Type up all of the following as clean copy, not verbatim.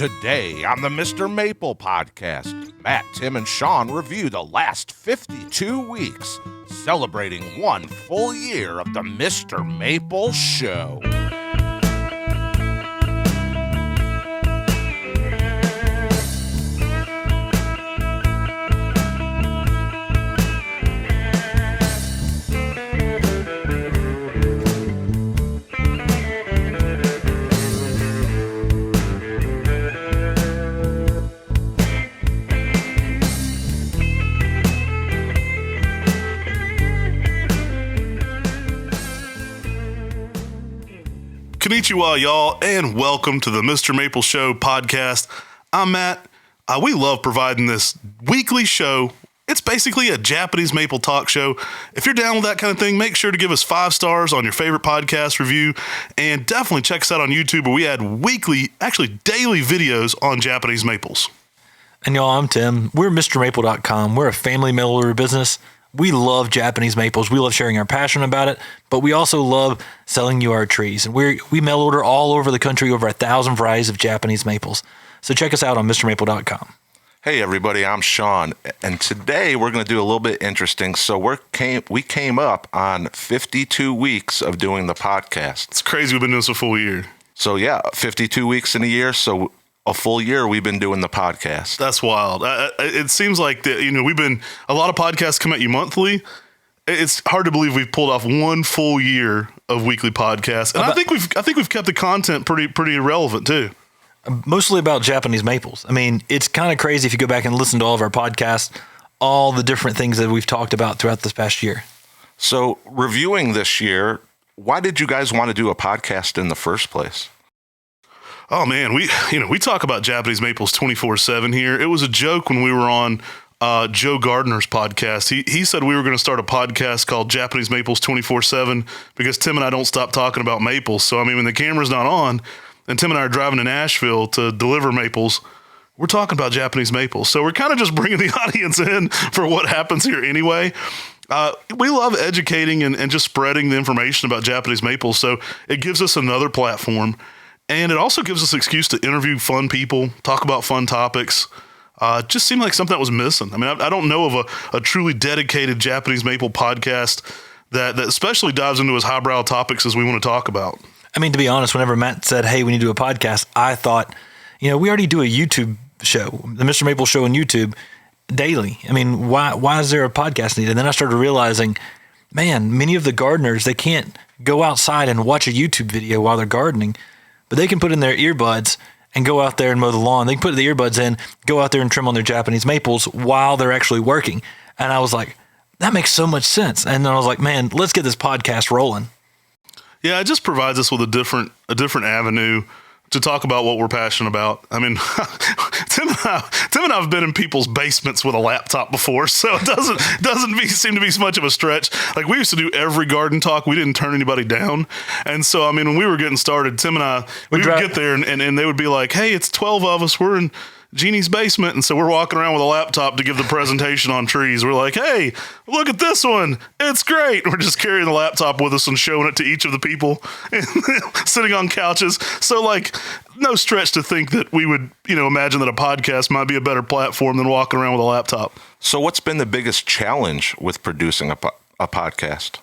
Today on the Mr. Maple podcast, Matt, Tim, and Sean review the last 52 weeks, celebrating 1 full year of the Mr. Maple Show. Konnichiwa, y'all, and welcome to the Mr. Maple Show podcast. I'm Matt. We love providing this weekly show. It's basically a Japanese maple talk show. If you're down with that kind of thing, make sure to give us 5 stars on your favorite podcast review, and definitely check us out on YouTube, where we add weekly, actually daily videos on Japanese maples. And y'all, I'm Tim. We're MrMaple.com. We're a family mail order business. We love Japanese maples. We love sharing our passion about it, but we also love selling you our trees. And we mail order all over the country, over 1,000 varieties of Japanese maples. So check us out on MrMaple.com. Hey everybody, I'm Sean, and today we're going to do a little bit interesting. So we came up on 52 weeks of doing the podcast. It's crazy we've been doing this a full year. So yeah, 52 weeks in a year, so a full year we've been doing the podcast. That's wild. It seems like that, we've been, a lot of podcasts come at you monthly. It's hard to believe we've pulled off 1 full year of weekly podcasts. And I think we've kept the content pretty relevant too. Mostly about Japanese maples. I mean, it's kind of crazy if you go back and listen to all of our podcasts, all the different things that we've talked about throughout this past year. So reviewing this year, why did you guys want to do a podcast in the first place? Oh man, we talk about Japanese maples 24/7 here. It was a joke when we were on Joe Gardner's podcast. He said we were going to start a podcast called Japanese Maples 24/7 because Tim and I don't stop talking about maples. So I mean, when the camera's not on and Tim and I are driving to Nashville to deliver maples, we're talking about Japanese maples. So we're kind of just bringing the audience in for what happens here anyway. We love educating and just spreading the information about Japanese maples. So it gives us another platform. And it also gives us an excuse to interview fun people, talk about fun topics. Just seemed like something that was missing. I mean, I don't know of a truly dedicated Japanese maple podcast that especially dives into as highbrow topics as we want to talk about. I mean, to be honest, whenever Matt said, hey, we need to do a podcast, I thought, we already do a YouTube show, the Mr. Maple Show on YouTube daily. I mean, why is there a podcast needed? And then I started realizing, man, many of the gardeners, they can't go outside and watch a YouTube video while they're gardening. But they can put in their earbuds and go out there and mow the lawn. They can put the earbuds in, go out there and trim on their Japanese maples while they're actually working. And I was like, that makes so much sense. And then I was like, man, let's get this podcast rolling. Yeah, it just provides us with a different avenue to talk about what we're passionate about. I mean, Tim and I have been in people's basements with a laptop before, so it doesn't seem to be so much of a stretch. Like, we used to do every garden talk. We didn't turn anybody down. And so, I mean, when we were getting started, Tim and I, we would get there and they would be like, hey, it's 12 of us. We're in Jeannie's basement. And so we're walking around with a laptop to give the presentation on trees. We're like, hey, look at this one. It's great. And we're just carrying the laptop with us and showing it to each of the people sitting on couches. So like, no stretch to think that we would, imagine that a podcast might be a better platform than walking around with a laptop. So what's been the biggest challenge with producing a podcast?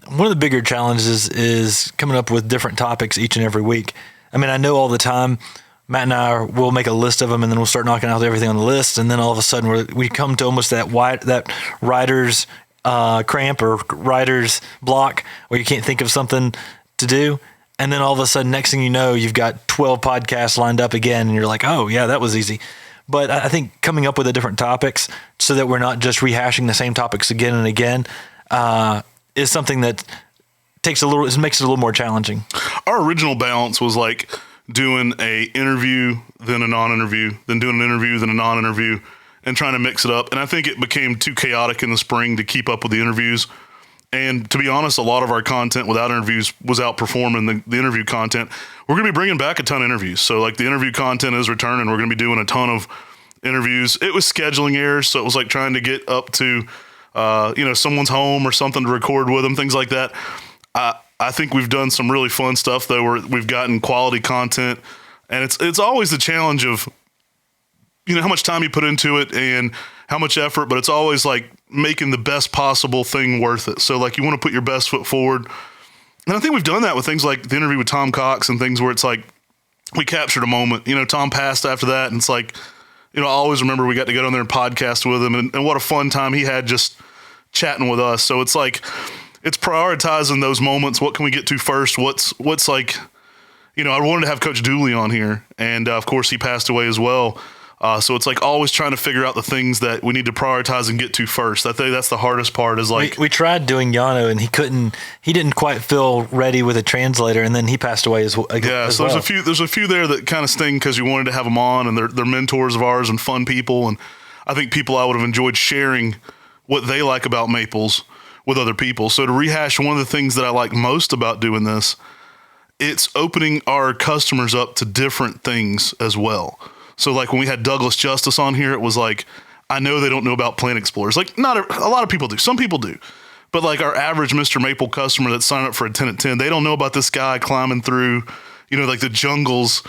One of the bigger challenges is coming up with different topics each and every week. I mean, I know all the time Matt and I will make a list of them, and then we'll start knocking out everything on the list, and then all of a sudden we come to almost that writer's cramp or writer's block where you can't think of something to do, and then all of a sudden, next thing you know, you've got 12 podcasts lined up again, and you're like, oh, yeah, that was easy. But I think coming up with the different topics so that we're not just rehashing the same topics again and again is something that makes it a little more challenging. Our original balance was like doing a interview, then a non-interview, then doing an interview, then a non-interview, and trying to mix it up. And I think it became too chaotic in the spring to keep up with the interviews. And to be honest, a lot of our content without interviews was outperforming the interview content. We're going to be bringing back a ton of interviews. So like the interview content is returning. We're going to be doing a ton of interviews. It was scheduling errors. So it was like trying to get up to, someone's home or something to record with them, things like that. I think we've done some really fun stuff though, where we've gotten quality content And it's always the challenge of, how much time you put into it and how much effort, but it's always like making the best possible thing worth it. So like you want to put your best foot forward. And I think we've done that with things like the interview with Tom Cox and things where it's like we captured a moment. Tom passed after that, and it's like, I always remember we got to go down there and podcast with him, and what a fun time he had just chatting with us. So it's like, it's prioritizing those moments. What can we get to first? What's like, I wanted to have Coach Dooley on here, and of course he passed away as well. So it's like always trying to figure out the things that we need to prioritize and get to first. I think that's the hardest part is like. We tried doing Yano and he didn't quite feel ready with a translator, and then he passed away as well. Yeah, so there's a few there that kind of sting because you wanted to have them on, and they're mentors of ours and fun people. And I think people I would have enjoyed sharing what they like about maples with other people. So to rehash one of the things that I like most about doing this, it's opening our customers up to different things as well. So like when we had Douglas Justice on here, it was like, I know they don't know about plant explorers. Like not a lot of people do. Some people do. But like our average Mr. Maple customer that signed up for a 10 at 10, they don't know about this guy climbing through, like the jungles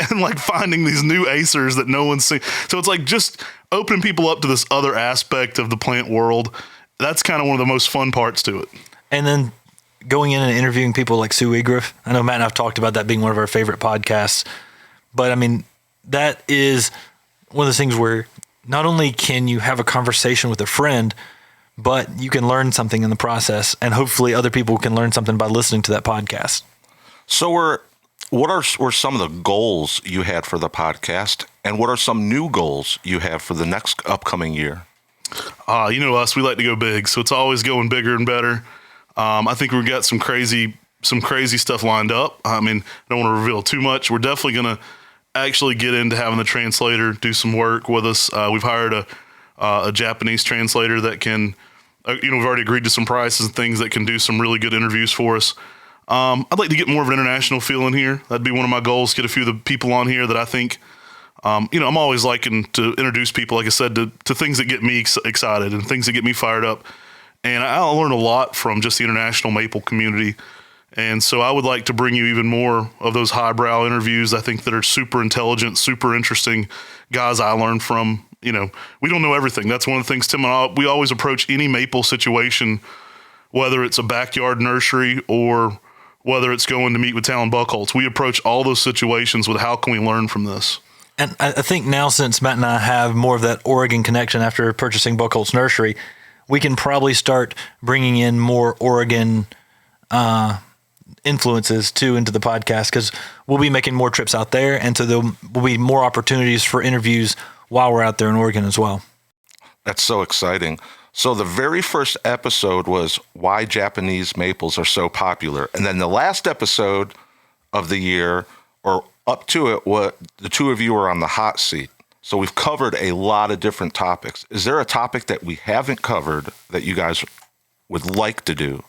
and like finding these new acers that no one's seen. So it's like just opening people up to this other aspect of the plant world. That's kind of one of the most fun parts to it. And then going in and interviewing people like Sue Egriff. I know Matt and I've talked about that being one of our favorite podcasts. But I mean, that is one of those things where not only can you have a conversation with a friend, but you can learn something in the process, and hopefully other people can learn something by listening to that podcast. So what were some of the goals you had for the podcast, and what are some new goals you have for the next upcoming year? Us, we like to go big, so it's always going bigger and better. I think we've got some crazy stuff lined up. I mean, I don't want to reveal too much. We're definitely going to actually get into having the translator do some work with us. We've hired a Japanese translator that can, we've already agreed to some prices and things that can do some really good interviews for us. I'd like to get more of an international feel in here. That'd be one of my goals, get a few of the people on here that I think, I'm always liking to introduce people, like I said, to things that get me excited and things that get me fired up. And I learn a lot from just the international maple community. And so I would like to bring you even more of those highbrow interviews, I think, that are super intelligent, super interesting guys I learn from. We don't know everything. That's one of the things, Tim and I, we always approach any maple situation, whether it's a backyard nursery or whether it's going to meet with Talon Buckholz. We approach all those situations with how can we learn from this? And I think now, since Matt and I have more of that Oregon connection after purchasing Buckholz Nursery, we can probably start bringing in more Oregon influences too into the podcast, because we'll be making more trips out there, and so there will be more opportunities for interviews while we're out there in Oregon as well. That's so exciting. So the very first episode was why Japanese maples are so popular, and then the last episode of the year, or up to it, what the two of you were on the hot seat. So we've covered a lot of different topics. Is there a topic that we haven't covered that you guys would like to do?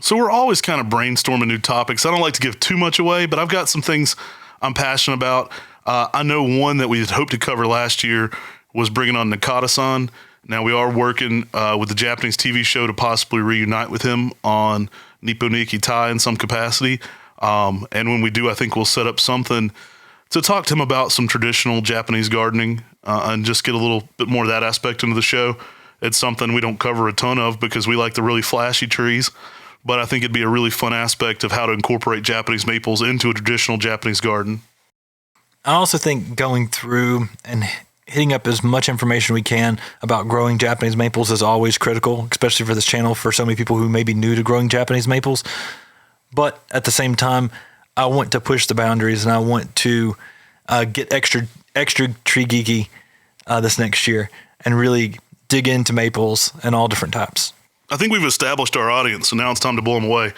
So we're always kind of brainstorming new topics. I don't like to give too much away, but I've got some things I'm passionate about. I know one that we had hoped to cover last year was bringing on Nakata-san. Now we are working with the Japanese TV show to possibly reunite with him on Nipponiki Tai in some capacity. And when we do, I think we'll set up something to talk to him about some traditional Japanese gardening and just get a little bit more of that aspect into the show. It's something we don't cover a ton of because we like the really flashy trees. But I think it'd be a really fun aspect of how to incorporate Japanese maples into a traditional Japanese garden. I also think going through and hitting up as much information we can about growing Japanese maples is always critical, especially for this channel, for so many people who may be new to growing Japanese maples. But at the same time, I want to push the boundaries, and I want to get extra tree geeky this next year and really dig into maples and all different types. I think we've established our audience, so now it's time to blow them away.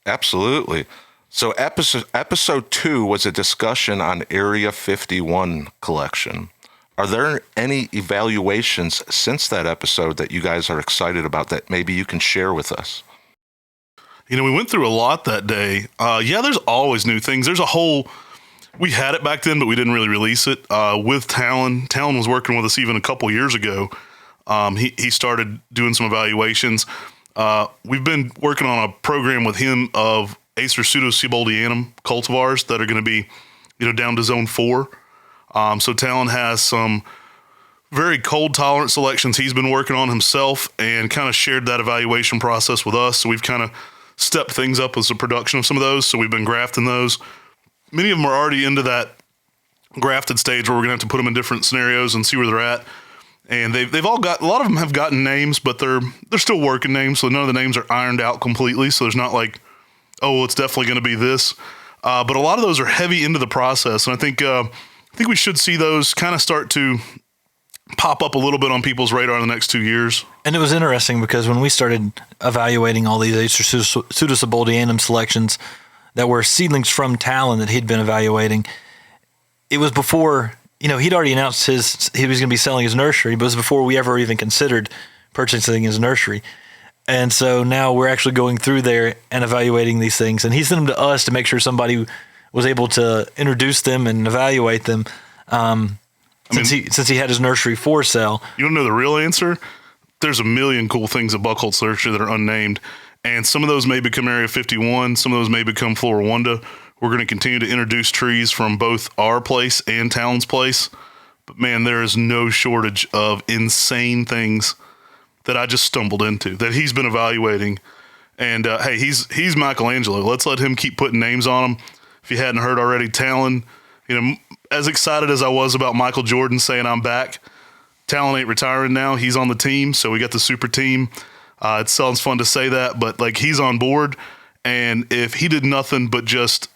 Absolutely. So episode 2 was a discussion on Area 51 collection. Are there any evaluations since that episode that you guys are excited about that maybe you can share with us? We went through a lot that day. There's always new things. We had it back then, but we didn't really release it. With Talon was working with us even a couple years ago. He started doing some evaluations. We've been working on a program with him of Acer pseudosieboldianum cultivars that are going to be down to zone 4. So Talon has some very cold tolerant selections he's been working on himself and kind of shared that evaluation process with us. So we've kind of stepped things up as the production of some of those. So we've been grafting those. Many of them are already into that grafted stage where we're going to have to put them in different scenarios and see where they're at. And they've all got, a lot of them have gotten names, but they're still working names. So none of the names are ironed out completely. So there's not like, oh, well, it's definitely going to be this. But a lot of those are heavy into the process. And I think we should see those kind of start to pop up a little bit on people's radar in the next 2 years. And it was interesting because when we started evaluating all these Pseudosubuldianum selections that were seedlings from Talon that he'd been evaluating, it was before, he'd already announced he was going to be selling his nursery, but it was before we ever even considered purchasing his nursery. And so now we're actually going through there and evaluating these things. And he sent them to us to make sure somebody was able to introduce them and evaluate them. Since he had his nursery for sale. You want to know the real answer? There's a million cool things at Buckholtz Nursery that are unnamed, and some of those may become Area 51, some of those may become Flora Wanda. We're going to continue to introduce trees from both our place and Talon's place, but man, there is no shortage of insane things that I just stumbled into that he's been evaluating. And hey, he's Michelangelo. Let's let him keep putting names on them. If you hadn't heard already, Talon, as excited as I was about Michael Jordan saying I'm back, Talon ain't retiring now. He's on the team, so we got the super team. It sounds fun to say that, but like he's on board. And if he did nothing but just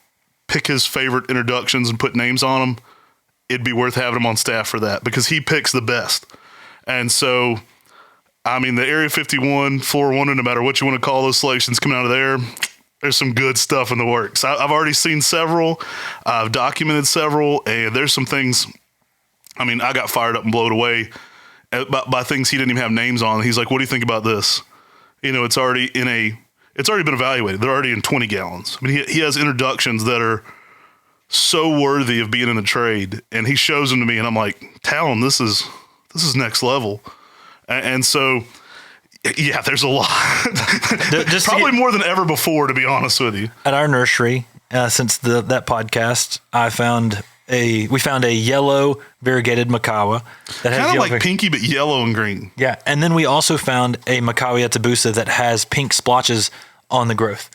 pick his favorite introductions and put names on them, it'd be worth having him on staff for that because he picks the best. And so, the Area 51, Flora Wanda, no matter what you want to call those selections coming out of there, there's some good stuff in the works. I've already seen several. I've documented several, and there's some things. I got fired up and blown away by things he didn't even have names on. He's like, "What do you think about this?" It's already been evaluated. They're already in 20 gallons. He has introductions that are so worthy of being in a trade, and he shows them to me, and I'm like, "Talon, this is next level." And so. Yeah, there's a lot. Probably more than ever before, to be honest with you. At our nursery, since that podcast, we found a yellow variegated Makawa that has kind of like pinky, but yellow and green. Yeah, and then we also found a Makawa Yatabusa that has pink splotches on the growth,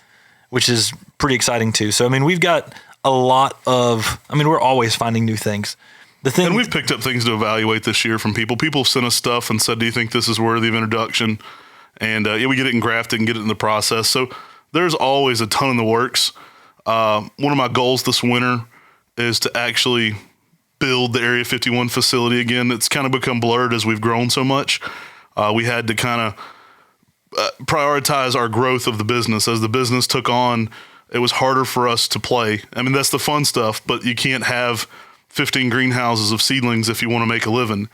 which is pretty exciting too. So we've got a lot of. We're always finding new things. And we've picked up things to evaluate this year from people. People have sent us stuff and said, "Do you think this is worthy of introduction?" And we get it engrafted and get it in the process. So there's always a ton in the works. One of my goals this winter is to actually build the Area 51 facility again. It's kind of become blurred as we've grown so much. We had to kind of prioritize our growth of the business. As the business took on, it was harder for us to play. That's the fun stuff, but you can't have 15 greenhouses of seedlings if you want to make a living.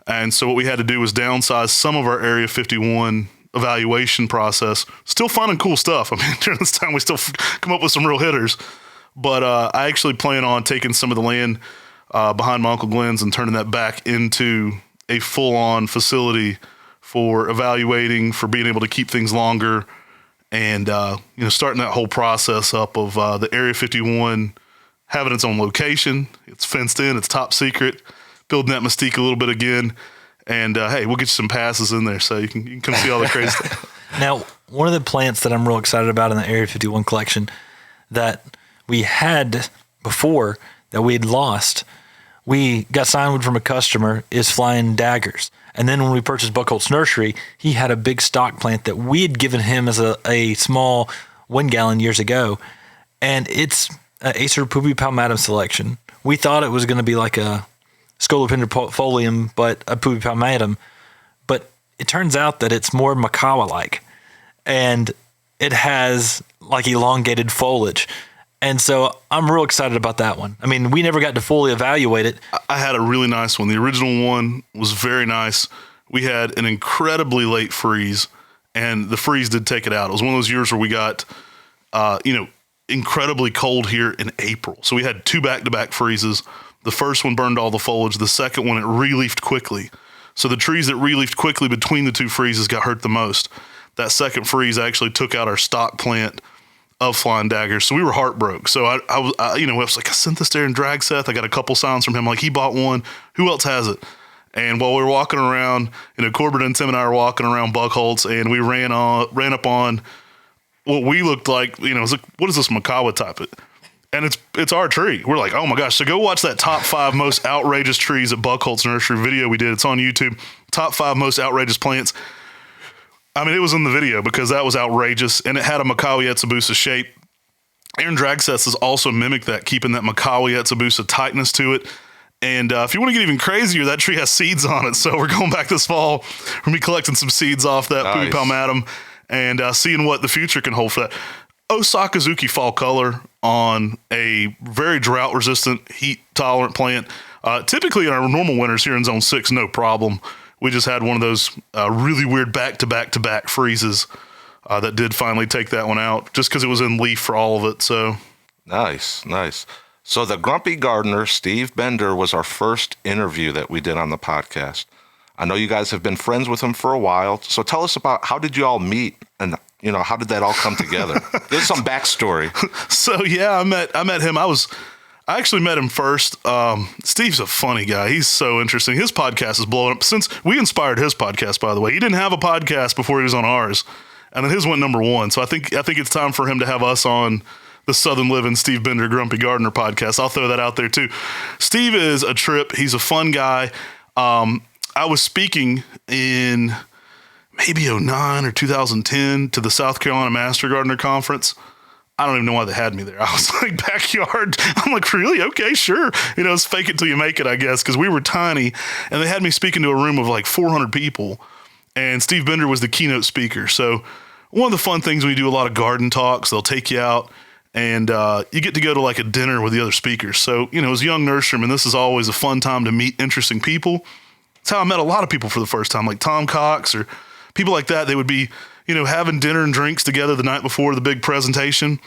And so what we had to do was downsize some of our Area 51 evaluation process. Still finding cool stuff. During this time we still come up with some real hitters. But I actually plan on taking some of the land behind my Uncle Glenn's and turning that back into a full-on facility for evaluating, for being able to keep things longer, and starting that whole process up of the Area 51 having its own location. It's fenced in. It's top secret. Building that mystique a little bit again. And, hey, we'll get you some passes in there so you can come see all the crazy stuff. Now, one of the plants that I'm real excited about in the Area 51 collection that we had before that we had lost, we got signed from a customer, is Flying Daggers. And then when we purchased Buckholtz Nursery, he had a big stock plant that we had given him as a small 1 gallon years ago. And it's Acer pubipalmatum selection. We thought it was going to be like a Scolopendrofolium, but a pubipalmatum. But it turns out that it's more Makawa-like. And it has like elongated foliage. And so I'm real excited about that one. We never got to fully evaluate it. I had a really nice one. The original one was very nice. We had an incredibly late freeze, and the freeze did take it out. It was one of those years where we got, incredibly cold here in April. So we had 2 back-to-back freezes. The first one burned all the foliage. The second one, it re-leafed quickly. So the trees that re-leafed quickly between the 2 freezes got hurt the most. That second freeze actually took out our stock plant of flying daggers. So we were heartbroken. So I was like, I sent this there in drag Seth. I got a couple signs from him. Like, he bought one. Who else has it? And while we were walking around, Corbin and Tim and I were walking around Buckholz, and we ran up on what we looked like, it was like, what is this Macawa type? And it's our tree. We're like, oh my gosh. So go watch that top 5 most outrageous trees at Buckholz Nursery video we did. It's on YouTube. Top 5 most outrageous plants. I mean, it was in the video because that was outrageous, and it had a Macawa Yetsubusa shape. Aaron Dragseth has also mimicked that, keeping that Macawa Yetsubusa tightness to it. And if you want to get even crazier, that tree has seeds on it. So we're going back this fall. We're going to be collecting some seeds off that Pupi palmatum and seeing what the future can hold for that. Osakazuki fall color on a very drought-resistant, heat-tolerant plant. Typically in our normal winters here in Zone 6, no problem. We just had one of those really weird back-to-back-to-back freezes that did finally take that one out, just because it was in leaf for all of it. So Nice. So the grumpy gardener, Steve Bender, was our first interview that we did on the podcast. I know you guys have been friends with him for a while. So tell us about, how did you all meet, and how did that all come together? Give us some backstory. So yeah, I met him. I actually met him first. Steve's a funny guy. He's so interesting. His podcast is blowing up since we inspired his podcast, by the way. He didn't have a podcast before he was on ours, and then his went number 1. So I think it's time for him to have us on the Southern Living Steve Bender Grumpy Gardener podcast. I'll throw that out there too. Steve is a trip. He's a fun guy. I was speaking in maybe 2009 or 2010 to the South Carolina Master Gardener Conference. I don't even know why they had me there. I was like, backyard. I'm like, really? Okay, sure. It's fake it till you make it, I guess, because we were tiny. And they had me speaking to a room of like 400 people. And Steve Bender was the keynote speaker. So one of the fun things when you do a lot of garden talks, they'll take you out and you get to go to like a dinner with the other speakers. So, as a young nurseryman, this is always a fun time to meet interesting people. It's how I met a lot of people for the first time, like Tom Cox or people like that. They would be, having dinner and drinks together the night before the big presentation.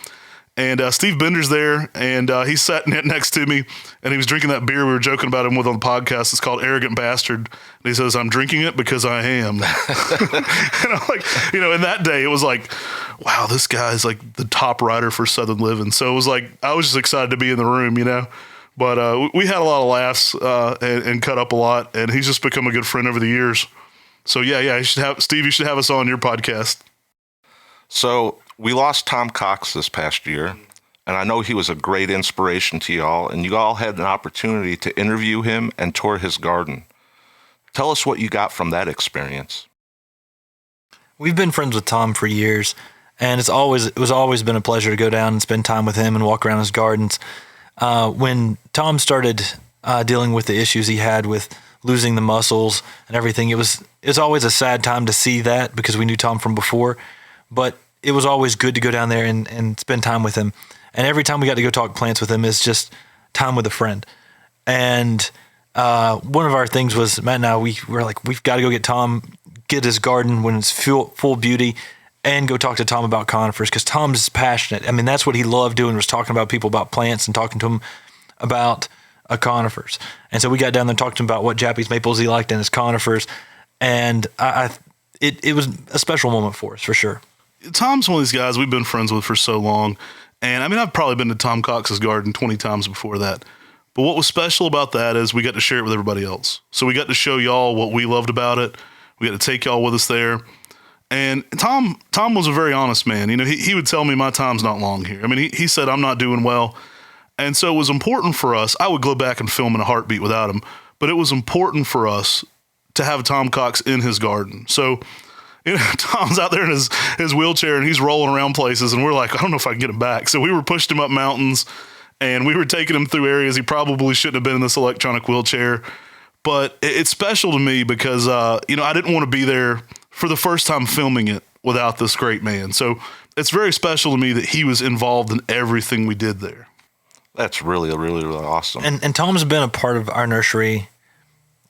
And Steve Bender's there, and he sat next to me, and he was drinking that beer we were joking about him with on the podcast. It's called Arrogant Bastard. And he says, I'm drinking it because I am. And I'm like, in that day, it was like, wow, this guy's like the top writer for Southern Living. So it was like, I was just excited to be in the room, But we had a lot of laughs and cut up a lot, and he's just become a good friend over the years. So yeah, Steve, you should have us on your podcast. So we lost Tom Cox this past year, and I know he was a great inspiration to y'all, and you all had an opportunity to interview him and tour his garden. Tell us what you got from that experience. We've been friends with Tom for years, and it was always been a pleasure to go down and spend time with him and walk around his gardens. When Tom started dealing with the issues he had with losing the muscles and everything, it's always a sad time to see that, because we knew Tom from before, but it was always good to go down there and spend time with him. And every time we got to go talk plants with him, it's just time with a friend. And one of our things was, Matt and I, we were like, we've got to go get his garden when it's full beauty, and go talk to Tom about conifers, because Tom's passionate. I mean, that's what he loved doing, was talking about people about plants and talking to him about conifers. And so we got down there and talked to him about what Japanese maples he liked in his conifers. And it was a special moment for us, for sure. Tom's one of these guys we've been friends with for so long. And I mean, I've probably been to Tom Cox's garden 20 times before that. But what was special about that is we got to share it with everybody else. So we got to show y'all what we loved about it. We got to take y'all with us there. And Tom was a very honest man. He would tell me my time's not long here. I mean, he said, I'm not doing well. And so it was important for us. I would go back and film in a heartbeat without him, but it was important for us to have Tom Cox in his garden. So, Tom's out there in his wheelchair, and he's rolling around places, and we're like, I don't know if I can get him back. So we were pushing him up mountains, and we were taking him through areas he probably shouldn't have been in this electronic wheelchair. But it's special to me because, I didn't want to be there for the first time filming it without this great man. So it's very special to me that he was involved in everything we did there. That's really, really, really awesome. And Tom's been a part of our nursery,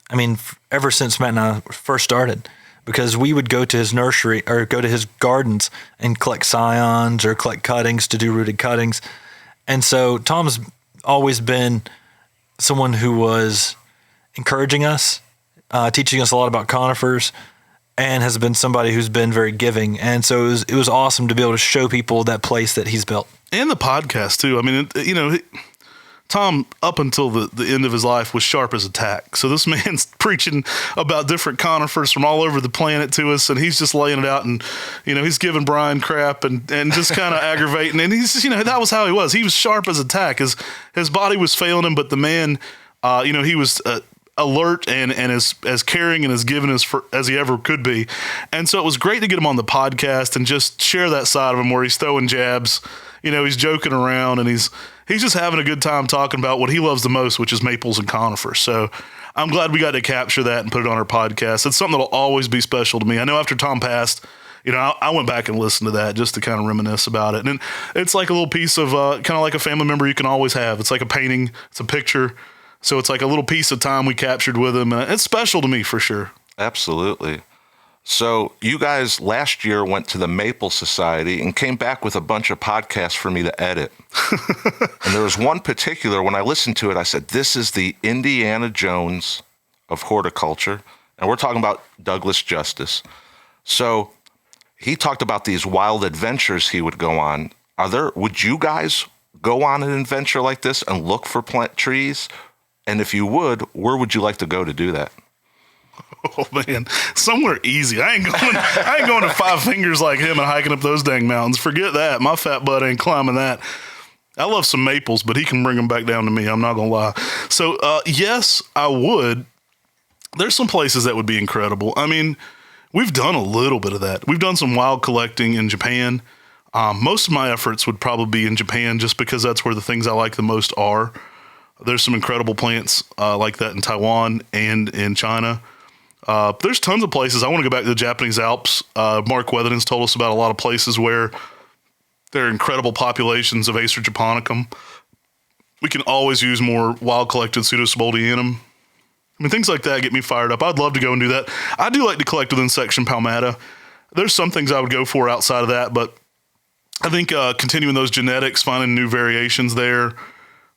I mean, ever since Matt and I first started, because we would go to his nursery or go to his gardens and collect scions or collect cuttings to do rooted cuttings. And so Tom's always been someone who was encouraging us, teaching us a lot about conifers. and has been somebody who's been very giving. And so it was awesome to be able to show people that place that he's built. And the podcast too. I mean, Tom, up until the end of his life, was sharp as a tack. So this man's preaching about different conifers from all over the planet to us, and he's just laying it out, and he's giving Brian crap and just kind of aggravating. And he's just, that was how he was. He was sharp as a tack. His body was failing him, but the man, he was alert and as caring and as giving as he ever could be. And so it was great to get him on the podcast and just share that side of him where he's throwing jabs. He's joking around, and he's just having a good time talking about what he loves the most, which is maples and conifers. So I'm glad we got to capture that and put it on our podcast. It's something that'll always be special to me. I know after Tom passed, I went back and listened to that just to kind of reminisce about it. And it's like a little piece of kind of like a family member you can always have. It's like a painting. It's a picture. So it's like a little piece of time we captured with him. It's special to me for sure. Absolutely. So you guys last year went to the Maple Society and came back with a bunch of podcasts for me to edit. And there was one particular, when I listened to it, I said, this is the Indiana Jones of horticulture. And we're talking about Douglas Justice. So he talked about these wild adventures he would go on. Would you guys go on an adventure like this and look for plant trees? And if you would, where would you like to go to do that? Oh man, somewhere easy. I ain't going to Five Fingers like him and hiking up those dang mountains. Forget that. My fat butt ain't climbing that. I love some maples, but he can bring them back down to me. I'm not gonna lie. So yes, I would. There's some places that would be incredible. I mean, we've done a little bit of that. We've done some wild collecting in Japan. Most of my efforts would probably be in Japan, just because that's where the things I like the most are. There's some incredible plants like that in Taiwan and in China. There's tons of places. I want to go back to the Japanese Alps. Mark Weatherden's told us about a lot of places where there are incredible populations of Acer japonicum. We can always use more wild collected Pseudosubuldianum. I mean, things like that get me fired up. I'd love to go and do that. I do like to collect within section palmata. There's some things I would go for outside of that, but I think continuing those genetics, finding new variations there,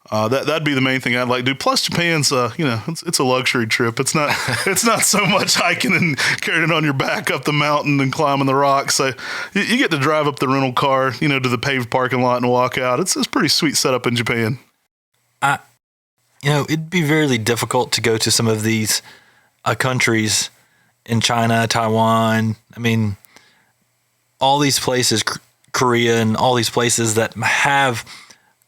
that'd be the main thing I'd like to do. Plus, Japan's, it's a luxury trip. It's not so much hiking and carrying it on your back up the mountain and climbing the rocks. So you get to drive up the rental car, to the paved parking lot and walk out. It's a pretty sweet setup in Japan. It'd be very difficult to go to some of these countries in China, Taiwan. I mean, all these places, Korea, and all these places that have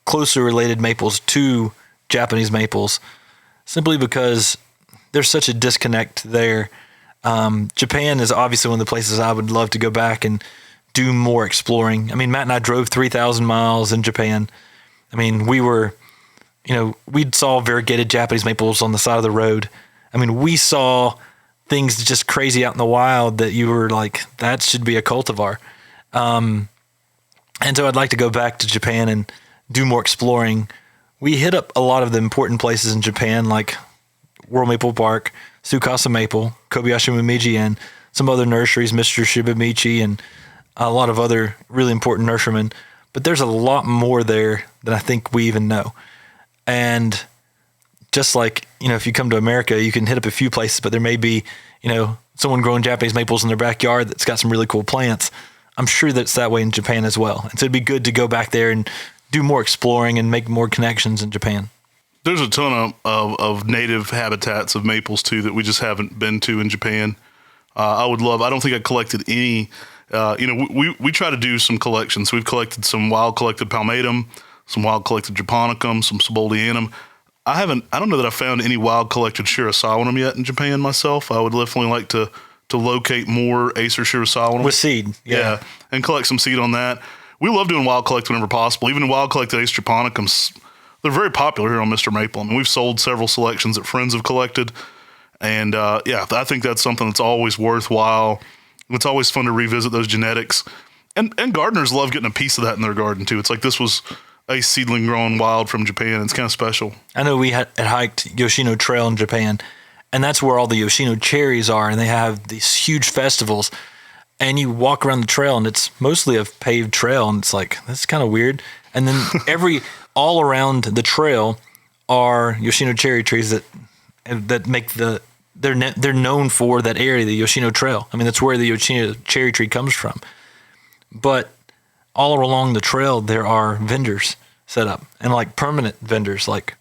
closely related maples to Japanese maples, simply because there's such a disconnect there. Japan is obviously one of the places I would love to go back and do more exploring. I mean, Matt and I drove 3,000 miles in Japan. I mean, we saw variegated Japanese maples on the side of the road. I mean, we saw things just crazy out in the wild that you were like, that should be a cultivar. And so I'd like to go back to Japan and do more exploring. We hit up a lot of the important places in Japan, like World Maple Park, Tsukasa Maple, Kobayashi Momiji, and some other nurseries, Mr. Shibamichi, and a lot of other really important nurserymen. But there's a lot more there than I think we even know. And just like, if you come to America, you can hit up a few places, but there may be, someone growing Japanese maples in their backyard that's got some really cool plants. I'm sure that's that way in Japan as well. And so it'd be good to go back there and do more exploring and make more connections in Japan. There's a ton of native habitats of maples too that we just haven't been to in Japan. I don't think I collected any. We try to do some collections. We've collected some wild collected palmatum, some wild collected japonicum, some subuldianum. I don't know that I found any wild collected shirasawanum yet in Japan myself. I would definitely like to locate more Acer shirasawanum. With seed. Yeah. And collect some seed on that. We love doing wild collect whenever possible. Even wild collected Acer japonicums, they're very popular here on Mr. Maple. I mean, we've sold several selections that friends have collected. And I think that's something that's always worthwhile. It's always fun to revisit those genetics. And gardeners love getting a piece of that in their garden too. It's like this was a seedling growing wild from Japan. It's kind of special. I know we had hiked Yoshino Trail in Japan, and that's where all the Yoshino cherries are, and they have these huge festivals. And you walk around the trail, and it's mostly a paved trail, and it's like, that's kind of weird. And then all around the trail are Yoshino cherry trees that make the they're known for that area, the Yoshino Trail. I mean, that's where the Yoshino cherry tree comes from. But all along the trail, there are vendors set up, and like permanent vendors, like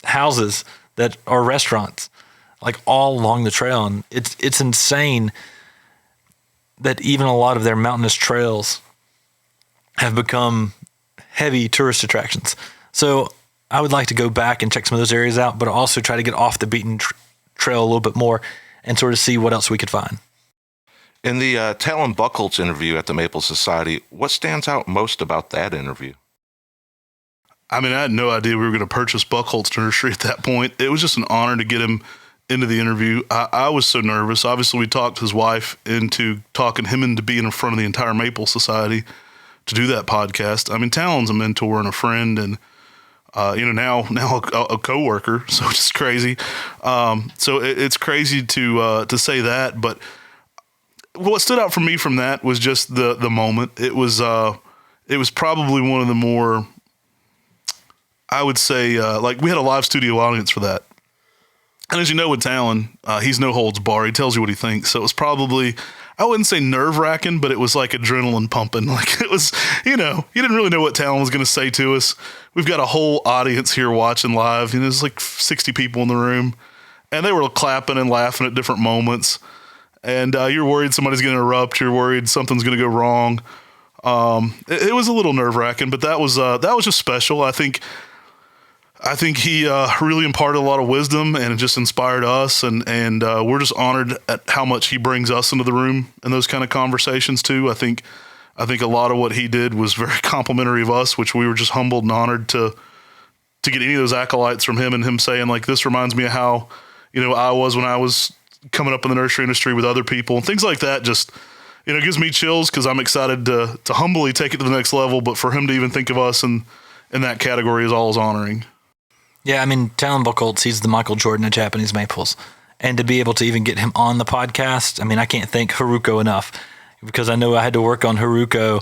houses that are restaurants, like all along the trail. And it's insane that even a lot of their mountainous trails have become heavy tourist attractions. So I would like to go back and check some of those areas out, but also try to get off the beaten trail a little bit more and sort of see what else we could find. In the Talon Buchholz interview at the Maple Society, what stands out most about that interview? I mean, I had no idea we were going to purchase Buchholz Nursery at that point. It was just an honor to get him into the interview. I was so nervous. Obviously, we talked his wife into talking him into being in front of the entire Maple Society to do that podcast. I mean, Talon's a mentor and a friend, and now a coworker. So it's just crazy. So it's crazy to say that. But what stood out for me from that was just the moment. It was probably one of the more, I would say, like we had a live studio audience for that. And as you know with Talon, he's no holds bar. He tells you what he thinks. So it was probably, I wouldn't say nerve wracking, but it was like adrenaline pumping. Like it was, you didn't really know what Talon was going to say to us. We've got a whole audience here watching live. There's like 60 people in the room, and they were clapping and laughing at different moments. And you're worried somebody's going to interrupt. You're worried something's going to go wrong. It was a little nerve wracking, but that was just special. I think he really imparted a lot of wisdom, and it just inspired us, and we're just honored at how much he brings us into the room in those kind of conversations too. I think a lot of what he did was very complimentary of us, which we were just humbled and honored to get any of those acolytes from him, and him saying like, this reminds me of how I was when I was coming up in the nursery industry with other people and things like that. Just it gives me chills because I'm excited to humbly take it to the next level, but for him to even think of us in that category is always honoring. Yeah, I mean, Talon Buchholz, he's the Michael Jordan of Japanese maples. And to be able to even get him on the podcast, I mean, I can't thank Haruko enough, because I know I had to work on Haruko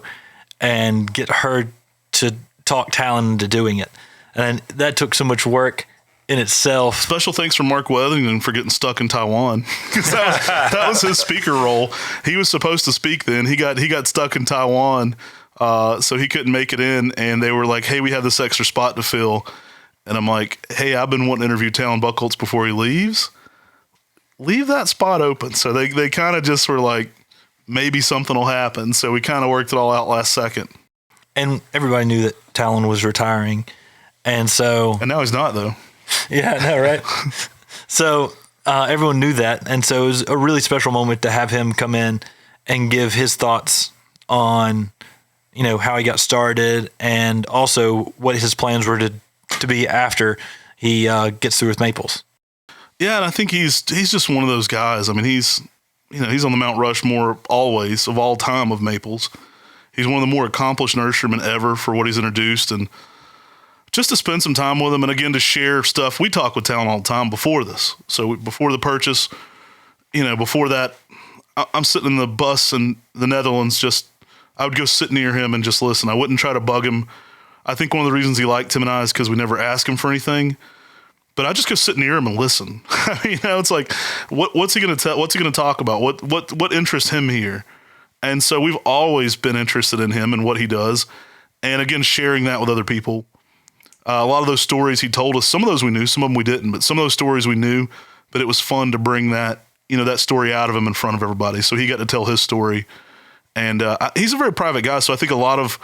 and get her to talk Talon into doing it. And that took so much work in itself. Special thanks for Mark Weathington for getting stuck in Taiwan, because that was his speaker role. He was supposed to speak then. He got stuck in Taiwan, so he couldn't make it in. And they were like, hey, we have this extra spot to fill. And I'm like, hey, I've been wanting to interview Talon Buchholz before he leaves. Leave that spot open. So they kind of just were like, maybe something will happen. So we kind of worked it all out last second. And everybody knew that Talon was retiring. And now he's not, though. Yeah, I know, right? So everyone knew that. And so it was a really special moment to have him come in and give his thoughts on, how he got started, and also what his plans were to be after he gets through with maples. Yeah, and I think he's just one of those guys. I mean, he's on the Mount Rushmore always of all time of maples. He's one of the more accomplished nurserymen ever for what he's introduced, and just to spend some time with him, and again to share stuff. We talk with Talon all the time before this. So before the purchase, before that, I'm sitting in the bus in the Netherlands. I would go sit near him and just listen. I wouldn't try to bug him. I think one of the reasons he liked Tim and I is because we never ask him for anything. But I just go sit near him and listen. It's like, what's he going to tell? What's he going to talk about? What interests him here? And so we've always been interested in him and what he does. And again, sharing that with other people. A lot of those stories he told us, some of those we knew, some of them we didn't, but some of those stories we knew, but it was fun to bring that story out of him in front of everybody. So he got to tell his story. And he's a very private guy. So I think a lot of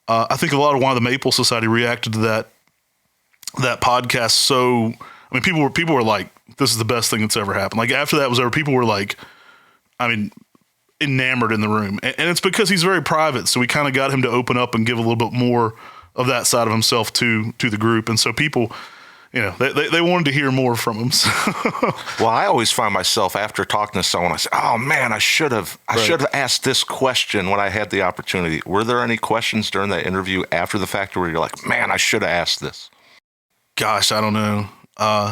why the Maple Society reacted to that podcast. So, I mean, people were like, this is the best thing that's ever happened. Like after that was over, people were like, I mean, enamored in the room. And it's because he's very private. So we kind of got him to open up and give a little bit more of that side of himself to the group. And so people, they wanted to hear more from him. So. Well, I always find myself after talking to someone, I say, oh man, I should have asked this question when I had the opportunity. Were there any questions during that interview after the fact where you're like, man, I should have asked this? Gosh, I don't know.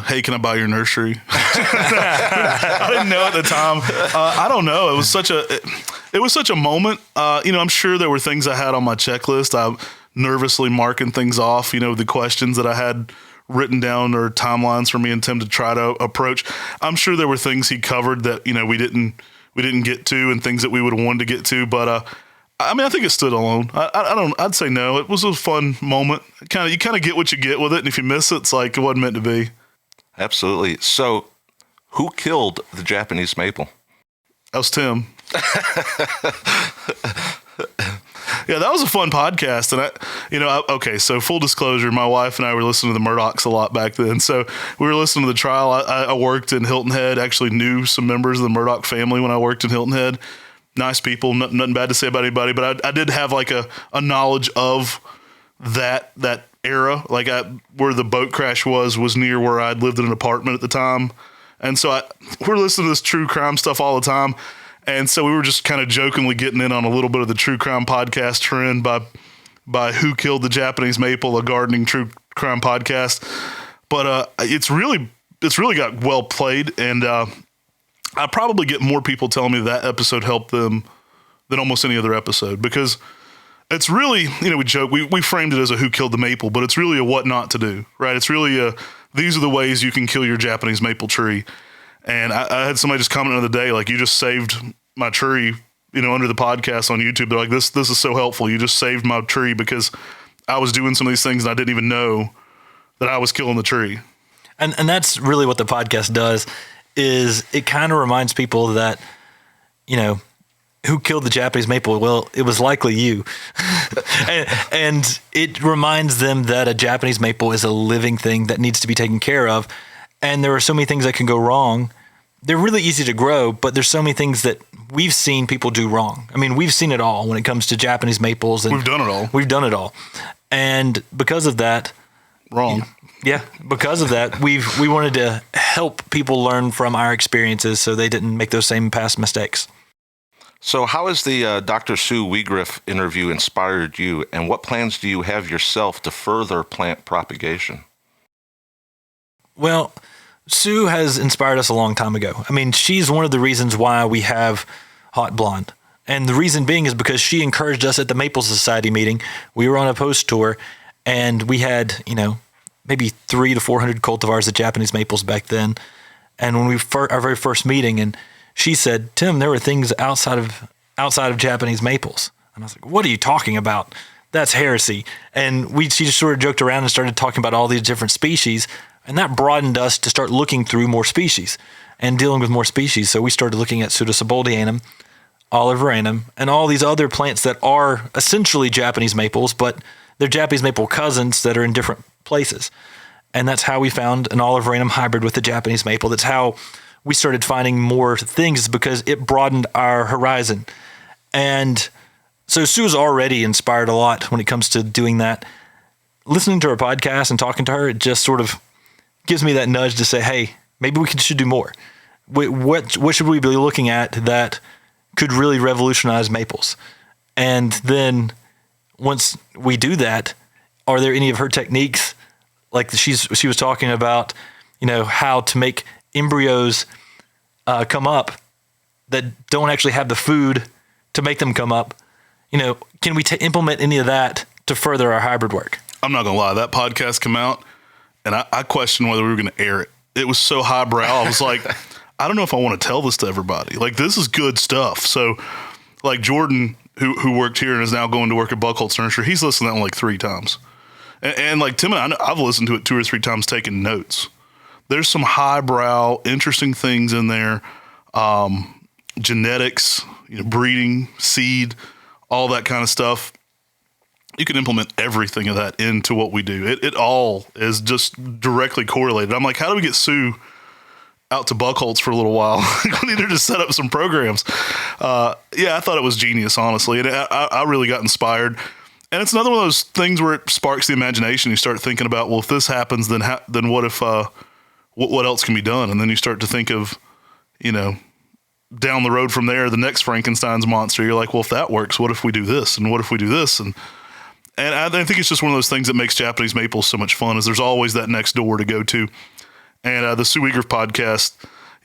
Hey, can I buy your nursery? I didn't know at the time. I don't know. It was such a moment. I'm sure there were things I had on my checklist. I'm nervously marking things off, the questions that I had written down or timelines for me and Tim to try to approach. I'm sure there were things he covered that, we didn't get to, and things that we would have wanted to get to. But I think it stood alone. I'd say no. It was a fun moment. You kind of get what you get with it, and if you miss it, it's like it wasn't meant to be. Absolutely. So, who killed the Japanese maple? That was Tim. Yeah, that was a fun podcast. And okay, so full disclosure, my wife and I were listening to the Murdochs a lot back then. So we were listening to the trial. I worked in Hilton Head, actually knew some members of the Murdoch family when I worked in Hilton Head. Nice people, nothing bad to say about anybody, but I did have like a knowledge of that era. Like where the boat crash was near where I'd lived in an apartment at the time. And so we're listening to this true crime stuff all the time. And so we were just kind of jokingly getting in on a little bit of the true crime podcast trend by Who Killed the Japanese Maple, a gardening true crime podcast. But it's really got well played, and I probably get more people telling me that episode helped them than almost any other episode, because it's really, we joke, we framed it as a Who Killed the Maple, but it's really a what not to do, right? It's really these are the ways you can kill your Japanese maple tree. And I had somebody just comment the other day, like, you just saved my tree, under the podcast on YouTube. They're like, this is so helpful. You just saved my tree because I was doing some of these things and I didn't even know that I was killing the tree. And that's really what the podcast does, is it kind of reminds people that, who killed the Japanese maple? Well, it was likely you. and it reminds them that a Japanese maple is a living thing that needs to be taken care of. And there are so many things that can go wrong. They're really easy to grow, but there's so many things that we've seen people do wrong. I mean, we've seen it all when it comes to Japanese maples. And we've done it all. We've done it all. And because of that... Wrong. Because of that, we wanted to help people learn from our experiences so they didn't make those same past mistakes. So how has the Dr. Sue Wegriff interview inspired you, and what plans do you have yourself to further plant propagation? Well, Sue has inspired us a long time ago. I mean, she's one of the reasons why we have Hot Blonde. And the reason being is because she encouraged us at the Maple Society meeting. We were on a post tour, and we had, maybe 300 to 400 cultivars of Japanese maples back then. And when our very first meeting, and she said, Tim, there were things outside of Japanese maples. And I was like, what are you talking about? That's heresy. And she just sort of joked around and started talking about all these different species. And that broadened us to start looking through more species and dealing with more species. So we started looking at Pseudosibuldianum, Oliveranum, and all these other plants that are essentially Japanese maples, but they're Japanese maple cousins that are in different places. And that's how we found an Oliveranum hybrid with the Japanese maple. That's how we started finding more things, because it broadened our horizon. And so Sue's already inspired a lot when it comes to doing that. Listening to her podcast and talking to her, it just sort of gives me that nudge to say, hey, maybe we should do more. What should we be looking at that could really revolutionize maples? And then once we do that, are there any of her techniques, like she was talking about, how to make embryos come up that don't actually have the food to make them come up? Can we implement any of that to further our hybrid work? I'm not going to lie. That podcast came out, and I questioned whether we were going to air it. It was so highbrow. I was like, I don't know if I want to tell this to everybody. Like, this is good stuff. So, like, Jordan, who worked here and is now going to work at Buckholtz Nursery, he's listened to that one like 3 times. And like Tim and I've listened to it 2 or 3 times taking notes. There's some highbrow, interesting things in there. Genetics, breeding, seed, all that kind of stuff. You can implement everything of that into what we do. It all is just directly correlated. I'm like, how do we get Sue out to Buckholtz for a little while? We need her to set up some programs. I thought it was genius, honestly. And I really got inspired. And it's another one of those things where it sparks the imagination. You start thinking about, well, if this happens, then what if, what else can be done? And then you start to think of, down the road from there, the next Frankenstein's monster. You're like, well, if that works, what if we do this? And what if we do this? And I think it's just one of those things that makes Japanese maples so much fun, is there's always that next door to go to. And the Sue Wegriff podcast,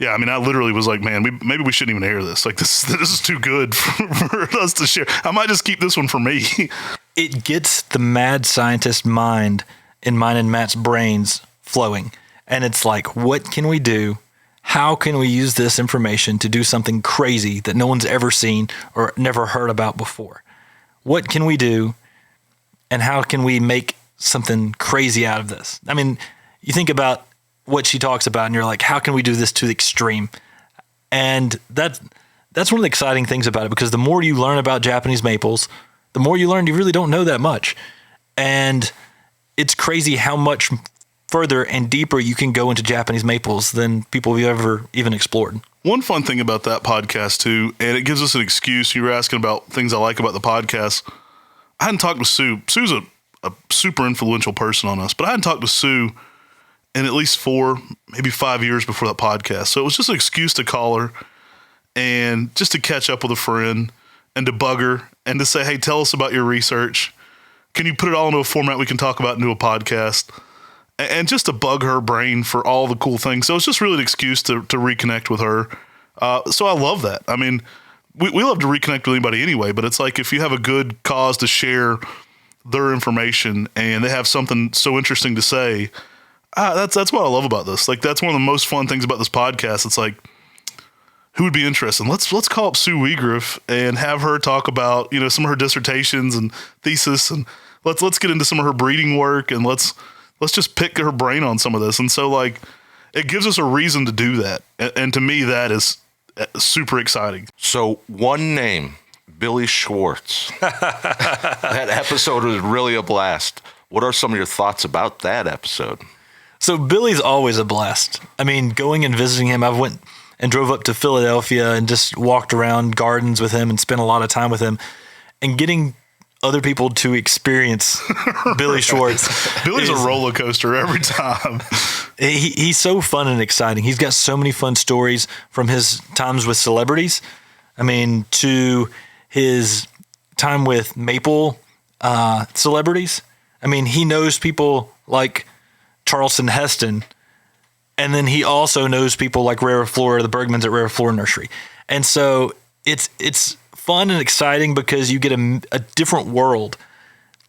I literally was like, man, maybe we shouldn't even air this. Like, this is too good for us to share. I might just keep this one for me. It gets the mad scientist mind in mine and Matt's brains flowing. And it's like, what can we do? How can we use this information to do something crazy that no one's ever seen or never heard about before? What can we do? And how can we make something crazy out of this? I mean, you think about what she talks about and you're like, how can we do this to the extreme? And that's one of the exciting things about it, because the more you learn about Japanese maples, the more you learn you really don't know that much. And it's crazy how much further and deeper you can go into Japanese maples than people have ever even explored. One fun thing about that podcast too, and it gives us an excuse. You were asking about things I like about the podcast. I hadn't talked with Sue. Sue's a super influential person on us, but I hadn't talked with Sue in at least 4, maybe 5 years before that podcast. So it was just an excuse to call her and just to catch up with a friend and to bug her and to say, hey, tell us about your research. Can you put it all into a format we can talk about into a podcast? And just to bug her brain for all the cool things. So it's just really an excuse to reconnect with her. So I love that. I mean, we love to reconnect with anybody anyway, but it's like if you have a good cause to share their information and they have something so interesting to say, that's what I love about this. Like, that's one of the most fun things about this podcast. It's like, who would be interested? Let's call up Sue Weigriff and have her talk about, some of her dissertations and thesis, and let's get into some of her breeding work, and let's just pick her brain on some of this. And so, like, it gives us a reason to do that. And to me, that is super exciting. So one name, Billy Schwartz. That episode was really a blast. What are some of your thoughts about that episode? So Billy's always a blast. I mean, going and visiting him, I went and drove up to Philadelphia and just walked around gardens with him and spent a lot of time with him, and getting other people to experience Billy Schwartz. Billy's a roller coaster every time. He's so fun and exciting. He's got so many fun stories from his times with celebrities. I mean, to his time with maple celebrities. I mean, he knows people like Charleston Heston, and then he also knows people like Rara Flora, the Bergmans at Rara Flora Nursery. And so it's fun and exciting because you get a different world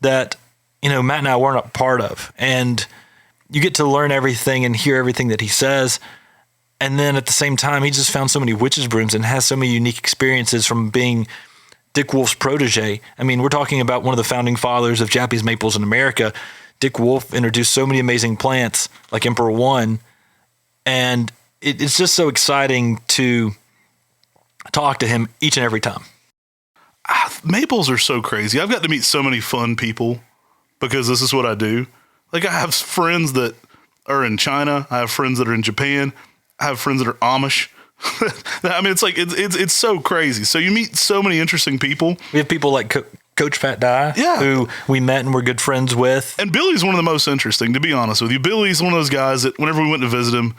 that, Matt and I weren't a part of. And you get to learn everything and hear everything that he says. And then at the same time, he just found so many witches' brooms and has so many unique experiences from being Dick Wolf's protege. I mean, we're talking about one of the founding fathers of Japanese maples in America. Dick Wolf introduced so many amazing plants like Emperor One. And it's just so exciting to talk to him each and every time. Maples are so crazy. I've got to meet so many fun people because this is what I do. Like, I have friends that are in China. I have friends that are in Japan. I have friends that are Amish. I mean, it's like, it's so crazy. So you meet so many interesting people. We have people like Coach Fat Die, who we met and we're good friends with. And Billy's one of the most interesting, to be honest with you. Billy's one of those guys that whenever we went to visit him,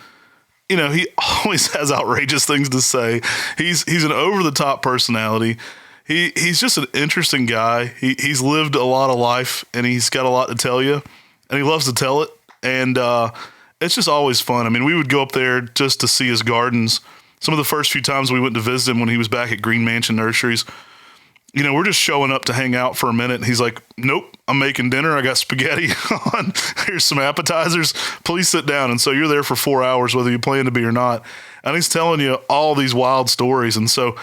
he always has outrageous things to say. He's an over-the-top personality. He's just an interesting guy. He's lived a lot of life, and he's got a lot to tell you, and he loves to tell it. And it's just always fun. I mean, we would go up there just to see his gardens. Some of the first few times we went to visit him when he was back at Green Mansion Nurseries, we're just showing up to hang out for a minute. And he's like, nope, I'm making dinner. I got spaghetti on. Here's some appetizers. Please sit down. And so you're there for 4 hours, whether you plan to be or not. And he's telling you all these wild stories. And so,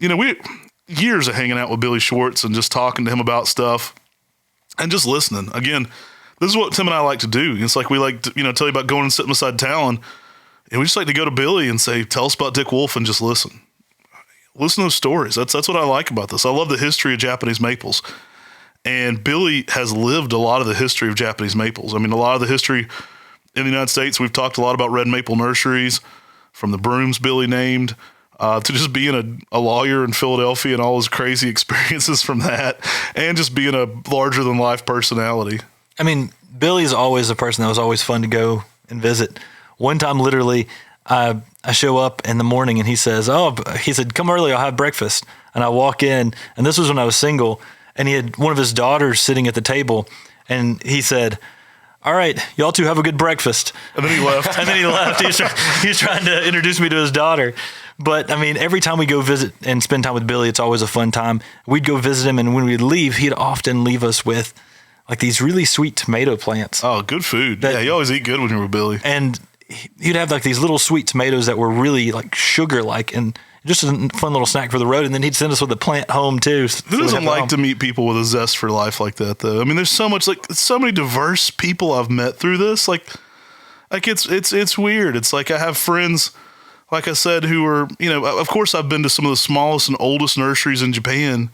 we years of hanging out with Billy Schwartz and just talking to him about stuff and just listening. Again, this is what Tim and I like to do. It's like we like to, tell you about going and sitting beside Talon. And we just like to go to Billy and say, tell us about Dick Wolf, and just listen. Listen to those stories. That's what I like about this. I love the history of Japanese maples. And Billy has lived a lot of the history of Japanese maples. I mean, a lot of the history in the United States, we've talked a lot about red maple nurseries, from the brooms Billy named, to just being a lawyer in Philadelphia and all his crazy experiences from that, and just being a larger-than-life personality. I mean, Billy's always a person that was always fun to go and visit. One time, literally, I show up in the morning and he said, come early, I'll have breakfast. And I walk in, and this was when I was single, and he had one of his daughters sitting at the table, and he said, all right, y'all two have a good breakfast. And then he left. He was trying to introduce me to his daughter. But I mean, every time we go visit and spend time with Billy, it's always a fun time. We'd go visit him, and when we'd leave, he'd often leave us with like these really sweet tomato plants. Oh, good food. Yeah, you always eat good when you're with Billy. And you'd have like these little sweet tomatoes that were really like sugar-like and just a fun little snack for the road. And then he'd send us with a plant home too. Who doesn't like to meet people with a zest for life like that, though? I mean, there's so much, like, so many diverse people I've met through this. Like it's weird. It's like I have friends, like I said, who are, you know, of course I've been to some of the smallest and oldest nurseries in Japan.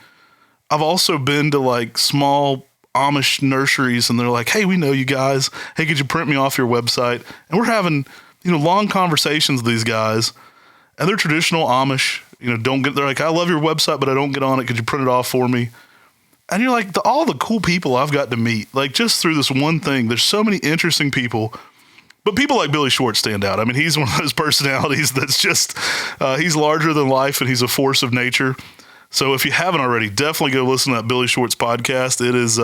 I've also been to like small Amish nurseries, and they're like, hey, we know you guys. Hey, could you print me off your website? And we're having, you know, long conversations with these guys, and they're traditional Amish, you know, they're like, I love your website, but I don't get on it. Could you print it off for me? And you're like, all the cool people I've got to meet, like just through this one thing, there's so many interesting people, but people like Billy Schwartz stand out. I mean, he's one of those personalities that's just, he's larger than life, and he's a force of nature. So if you haven't already, definitely go listen to that Billy Schwartz podcast. It is,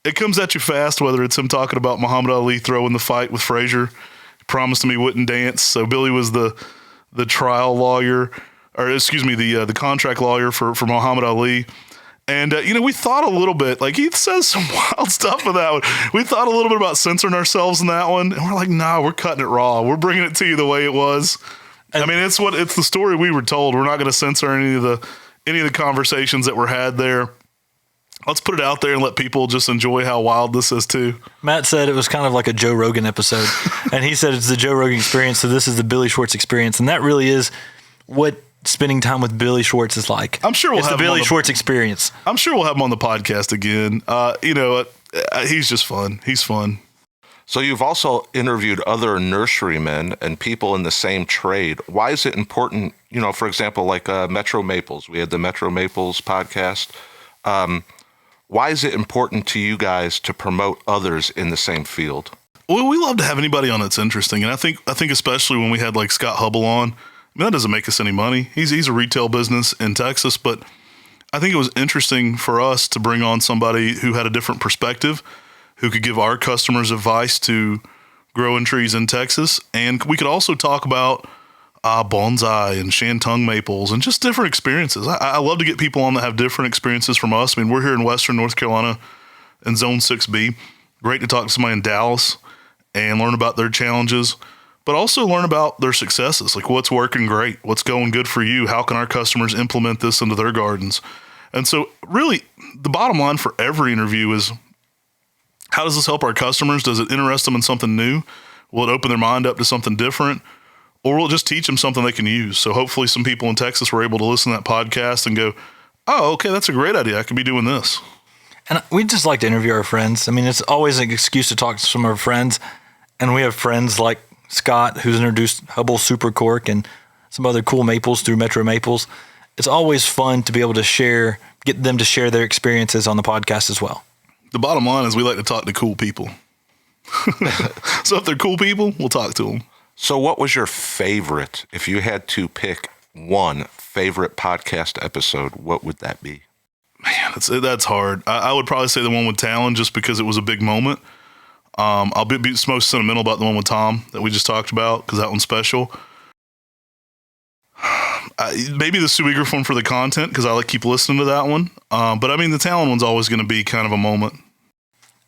it comes at you fast, whether it's him talking about Muhammad Ali throwing the fight with Frazier. He promised him he wouldn't dance. So Billy was the trial lawyer, or excuse me, the contract lawyer for Muhammad Ali. And, you know, we thought a little bit, like he says some wild stuff in that one. We thought a little bit about censoring ourselves in that one. And we're like, nah, we're cutting it raw. We're bringing it to you the way it was. I mean, it's the story we were told. We're not going to censor any of the conversations that were had there. Let's put it out there and let people just enjoy how wild this is too. Matt said it was kind of like a Joe Rogan episode, and he said it's the Joe Rogan experience. So this is the Billy Schwartz experience, and that really is what spending time with Billy Schwartz is like. I'm sure we'll have the Billy Schwartz experience. I'm sure we'll have him on the podcast again. You know, he's just fun. He's fun. So you've also interviewed other nurserymen and people in the same trade. Why is it important, you know, for example, like Metro Maples? We had the Metro Maples podcast. Why is it important to you guys to promote others in the same field? Well, we love to have anybody on that's interesting. And I think especially when we had like Scott Hubble on, I mean, that doesn't make us any money. He's a retail business in Texas, but I think it was interesting for us to bring on somebody who had a different perspective, who could give our customers advice to growing trees in Texas. And we could also talk about bonsai and Shantung maples and just different experiences. I love to get people on that have different experiences from us. I mean, we're here in Western North Carolina in Zone 6B. Great to talk to somebody in Dallas and learn about their challenges, but also learn about their successes, like what's working great, what's going good for you, how can our customers implement this into their gardens. And so really the bottom line for every interview is, how does this help our customers? Does it interest them in something new? Will it open their mind up to something different? Or will it just teach them something they can use? So hopefully some people in Texas were able to listen to that podcast and go, oh, okay, that's a great idea. I could be doing this. And we just like to interview our friends. I mean, it's always an excuse to talk to some of our friends. And we have friends like Scott, who's introduced Hubble Super Cork and some other cool maples through Metro Maples. It's always fun to be able to get them to share their experiences on the podcast as well. The bottom line is we like to talk to cool people. So if they're cool people, we'll talk to them. So what was your favorite, if you had to pick one favorite podcast episode, what would that be? Man, that's hard. I would probably say the one with Talon, just because it was a big moment. I'll be most sentimental about the one with Tom that we just talked about, because that one's special. Maybe the Suigraf one for the content, because I keep listening to that one. But I mean, the Talon one's always going to be kind of a moment.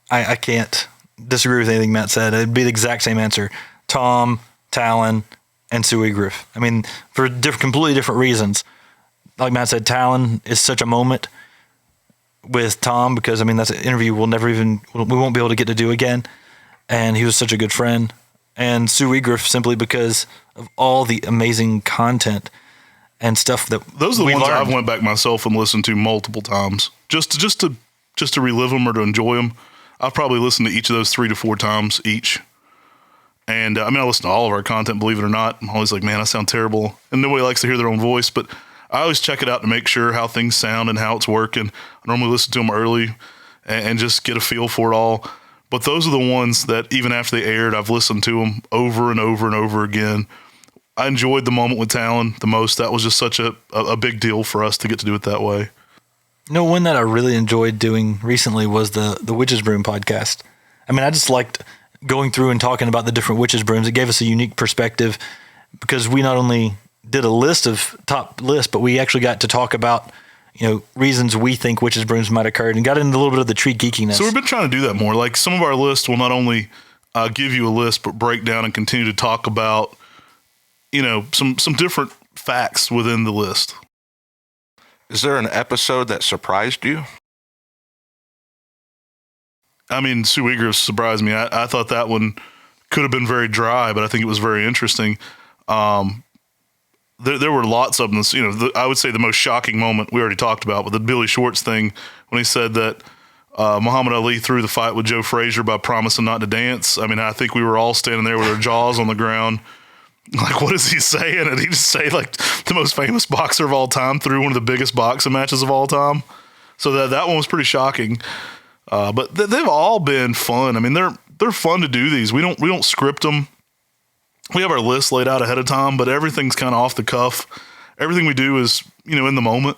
I can't disagree with anything Matt said. It'd be the exact same answer. Tom, Talon, and Suigraf. I mean, for completely different reasons. Like Matt said, Talon is such a moment with Tom, because I mean, that's an interview we won't be able to get to do again. And he was such a good friend. And Suigraf simply because of all the amazing content and stuff that those are the ones I've went back myself and listened to multiple times just to relive them or to enjoy them. I've probably listened to each of those 3 to 4 times each. And I mean, I listen to all of our content, believe it or not. I'm always like, man, I sound terrible. And nobody likes to hear their own voice, but I always check it out to make sure how things sound and how it's working. I normally listen to them early and just get a feel for it all. But those are the ones that even after they aired, I've listened to them over and over and over again. I enjoyed the moment with Talon the most. That was just such a big deal for us to get to do it that way. No, one that I really enjoyed doing recently was the Witch's Broom podcast. I mean, I just liked going through and talking about the different witches' brooms. It gave us a unique perspective, because we not only did a top list, but we actually got to talk about reasons we think witches' brooms might occur, and got into a little bit of the tree geekiness. So we've been trying to do that more. Like some of our lists will not only give you a list, but break down and continue to talk about, some different facts within the list. Is there an episode that surprised you? I mean, Sue Eager surprised me. I thought that one could have been very dry, but I think it was very interesting. There were lots of them. I would say the most shocking moment we already talked about, but the Billy Schwartz thing when he said that Muhammad Ali threw the fight with Joe Frazier by promising not to dance. I mean, I think we were all standing there with our jaws on the ground. Like, what is he saying? And he just say like the most famous boxer of all time threw one of the biggest boxing matches of all time. So that one was pretty shocking. But they've all been fun. I mean, they're fun to do these. We don't script them. We have our list laid out ahead of time, but everything's kind of off the cuff. Everything we do is, in the moment.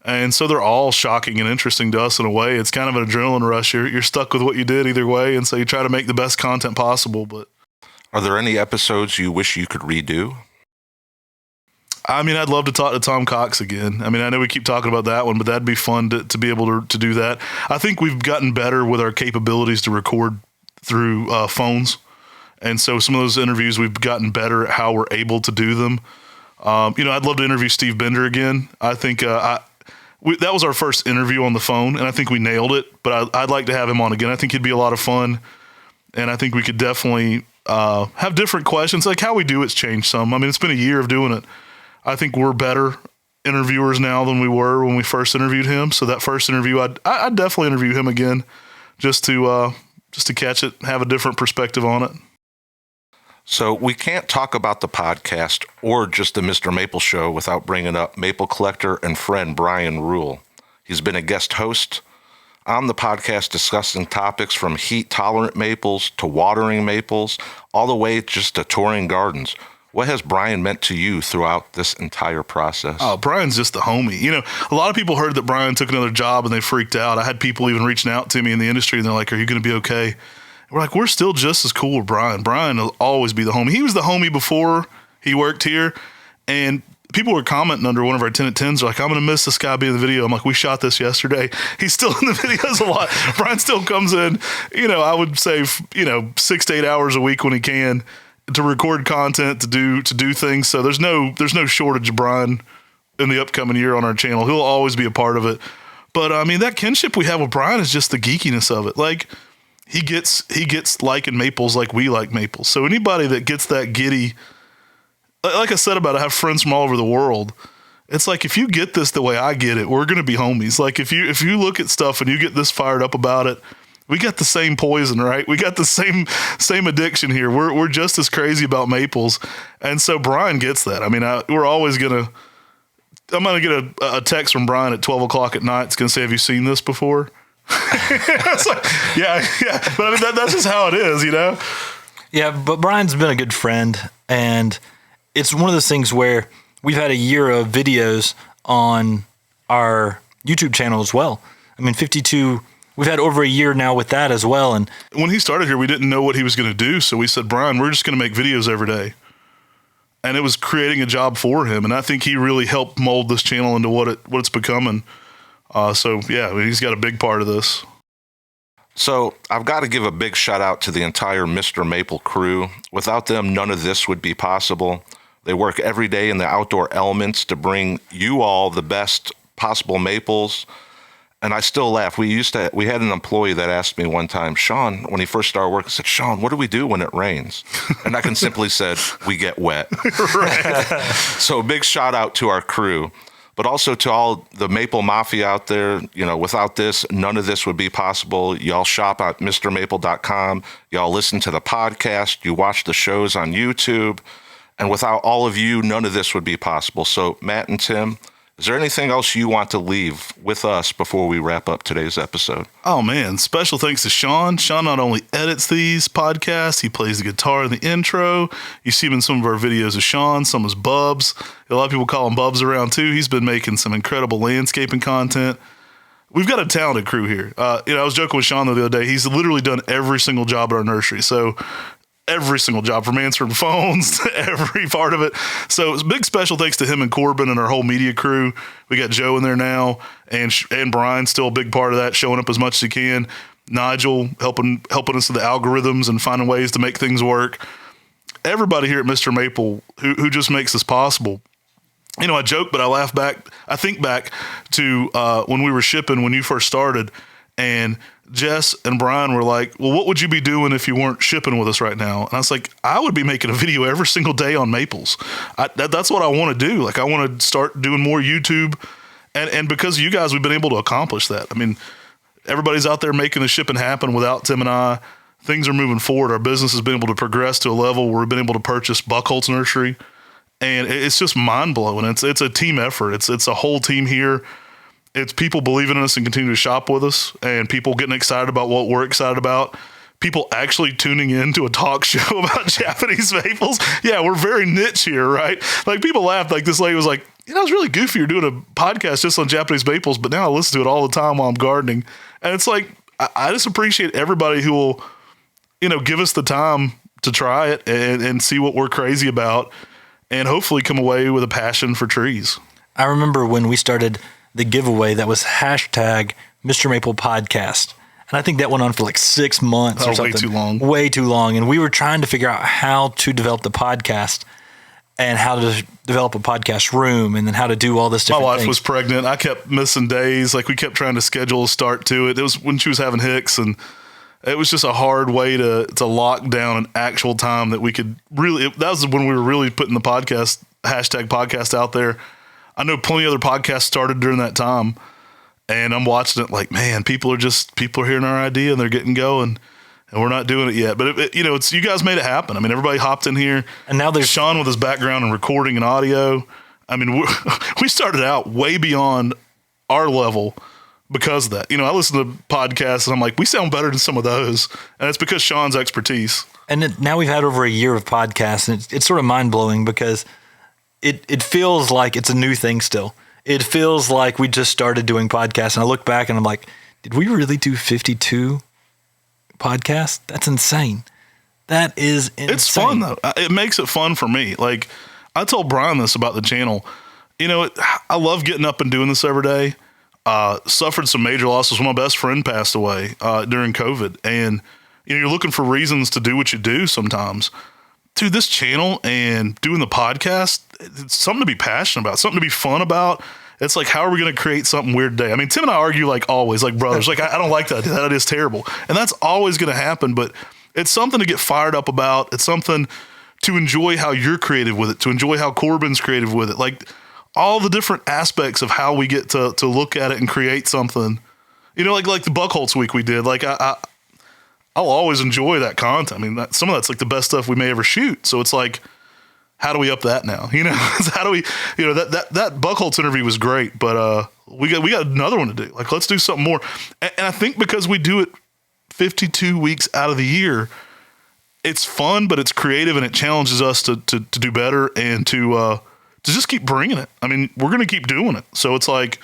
And so they're all shocking and interesting to us in a way. It's kind of an adrenaline rush. You're stuck with what you did either way. And so you try to make the best content possible. But are there any episodes you wish you could redo? I mean, I'd love to talk to Tom Cox again. I mean, I know we keep talking about that one, but that'd be fun to be able to do that. I think we've gotten better with our capabilities to record through phones. And so some of those interviews, we've gotten better at how we're able to do them. I'd love to interview Steve Bender again. I think that was our first interview on the phone, and I think we nailed it. But I'd like to have him on again. I think he'd be a lot of fun, and I think we could definitely have different questions. Like how we do it's changed some. I mean, it's been a year of doing it. I think we're better interviewers now than we were when we first interviewed him. So that first interview, I'd definitely interview him again, just to catch it, have a different perspective on it. So we can't talk about the podcast or just the Mr. Maple Show without bringing up maple collector and friend Brian Rule. He's been a guest host on the podcast discussing topics from heat-tolerant maples to watering maples, all the way just to touring gardens. What has Brian meant to you throughout this entire process? Oh, Brian's just the homie. A lot of people heard that Brian took another job and they freaked out. I had people even reaching out to me in the industry and they're like, are you going to be okay? And we're like, we're still just as cool with Brian. Brian will always be the homie. He was the homie before he worked here. And people were commenting under one of our 10 at 10s, like, I'm going to miss this guy being in the video. I'm like, we shot this yesterday. He's still in the videos a lot. Brian still comes in, I would say, 6 to 8 hours a week when he can, to record content, to do things. So there's no shortage of Brian in the upcoming year on our channel. He'll always be a part of it. But I mean, that kinship we have with Brian is just the geekiness of it. Like he gets liking maples like we like maples. So anybody that gets that giddy, like I said about it, I have friends from all over the world. It's like, if you get this the way I get it, we're going to be homies. Like if you look at stuff and you get this fired up about it, we got the same poison, right? We got the same addiction here. We're just as crazy about maples. And so Brian gets that. I mean, I'm going to get a text from Brian at 12 o'clock at night. It's going to say, have you seen this before? It's like, yeah. But I mean, that's just how it is, Yeah, but Brian's been a good friend. And it's one of those things where we've had a year of videos on our YouTube channel as well. I mean, 52... We've had over a year now with that as well. And when he started here, we didn't know what he was going to do. So we said, Brian, we're just going to make videos every day. And it was creating a job for him. And I think he really helped mold this channel into what it's becoming. So yeah, I mean, he's got a big part of this. So I've got to give a big shout out to the entire Mr. Maple crew. Without them, none of this would be possible. They work every day in the outdoor elements to bring you all the best possible maples. And I still laugh. We had an employee that asked me one time, Sean, when he first started working, said, Sean, what do we do when it rains? And I can simply said, we get wet. Right. So big shout out to our crew, but also to all the Maple Mafia out there. Without this, none of this would be possible. Y'all shop at MrMaple.com. Y'all listen to the podcast. You watch the shows on YouTube. And without all of you, none of this would be possible. So Matt and Tim, is there anything else you want to leave with us before we wrap up today's episode? Oh, man. Special thanks to Sean. Sean not only edits these podcasts, he plays the guitar in the intro. You see him in some of our videos of Sean, some is Bubs. A lot of people call him Bubs around, too. He's been making some incredible landscaping content. We've got a talented crew here. I was joking with Sean the other day. He's literally done every single job at our nursery. So every single job, from answering phones to every part of it. So it's a big special thanks to him and Corbin and our whole media crew. We got Joe in there now, and Brian's still a big part of that, showing up as much as he can. Nigel helping us with the algorithms and finding ways to make things work. Everybody here at Mr. Maple who just makes this possible. You know, I joke, but I laugh back. I think back to when we were shipping when you first started, and Jess and Brian were like, well, what would you be doing if you weren't shipping with us right now? And I was like, I would be making a video every single day on maples. That's what I want to do. Like, I want to start doing more YouTube. And because of you guys, we've been able to accomplish that. I mean, everybody's out there making the shipping happen without Tim and I. Things are moving forward. Our business has been able to progress to a level where we've been able to purchase Buckholtz Nursery. And it's just mind blowing. It's a team effort. It's a whole team here. It's people believing in us and continuing to shop with us, and people getting excited about what we're excited about. People actually tuning in to a talk show about Japanese maples. Yeah, we're very niche here, right? Like, people laughed. Like, this lady was like, you know, it's really goofy you're doing a podcast just on Japanese maples, but now I listen to it all the time while I'm gardening. And it's like, I just appreciate everybody who will, you know, give us the time to try it and see what we're crazy about, and hopefully come away with a passion for trees. I remember when we started the giveaway that was hashtag Mr. Maple Podcast. And I think that went on for like 6 months or something. Way too long. Way too long. And we were trying to figure out how to develop the podcast and how to develop a podcast room and then how to do all this different My wife things. was pregnant. I kept missing days. Like, we kept trying to schedule a start to it. It was when she was having Hicks, and it was just a hard way to lock down an actual time that we could really, that was when we were really putting the podcast, hashtag podcast out there. I know plenty of other podcasts started during that time, and I'm watching it like, man, people are hearing our idea and they're getting going, and we're not doing it yet. But you know, it's, you guys made it happen. I mean, everybody hopped in here, and now there's Sean with his background in recording and audio. I mean, we started out way beyond our level because of that. You know, I listen to podcasts and I'm like, we sound better than some of those, and it's because Sean's expertise. And now we've had over a year of podcasts, and it's sort of mind blowing because it feels like it's a new thing still. It feels like we just started doing podcasts, and I look back and I'm like, did we really do 52 podcasts? That's insane. That is insane. It's fun though. It makes it fun for me. Like, I told Brian this about the channel. You know, I love getting up and doing this every day. Suffered some major losses when my best friend passed away during COVID, and you know, you're looking for reasons to do what you do sometimes. Dude, this channel and doing the podcast, it's something to be passionate about, something to be fun about. It's like, how are we going to create something weird today? I mean, Tim and I argue like always, like brothers. Like, I don't like that. That idea is terrible. And that's always going to happen, but it's something to get fired up about. It's something to enjoy how you're creative with it, to enjoy how Corbin's creative with it. Like, all the different aspects of how we get to look at it and create something. You know, like the Buckholtz week we did. Like, I'll always enjoy that content. I mean, some of that's like the best stuff we may ever shoot. So it's like, how do we up that now? You know, how do we, you know, that Buckholtz interview was great, but we got another one to do. Like, let's do something more. And I think because we do it 52 weeks out of the year, it's fun, but it's creative, and it challenges us to do better and to just keep bringing it. I mean, we're going to keep doing it. So it's like,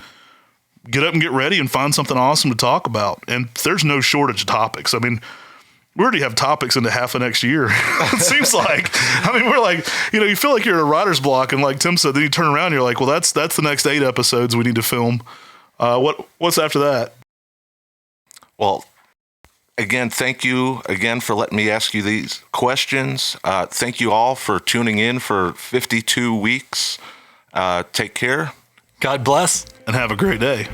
get up and get ready and find something awesome to talk about. And there's no shortage of topics. I mean, we already have topics into half of next year. It seems like, I mean, we're like, you know, you feel like you're in a writer's block, and like Tim said, then you turn around and you're like, well, that's the next 8 episodes we need to film. What's after that? Well, again, thank you again for letting me ask you these questions. Thank you all for tuning in for 52 weeks. Take care. God bless. And have a great day.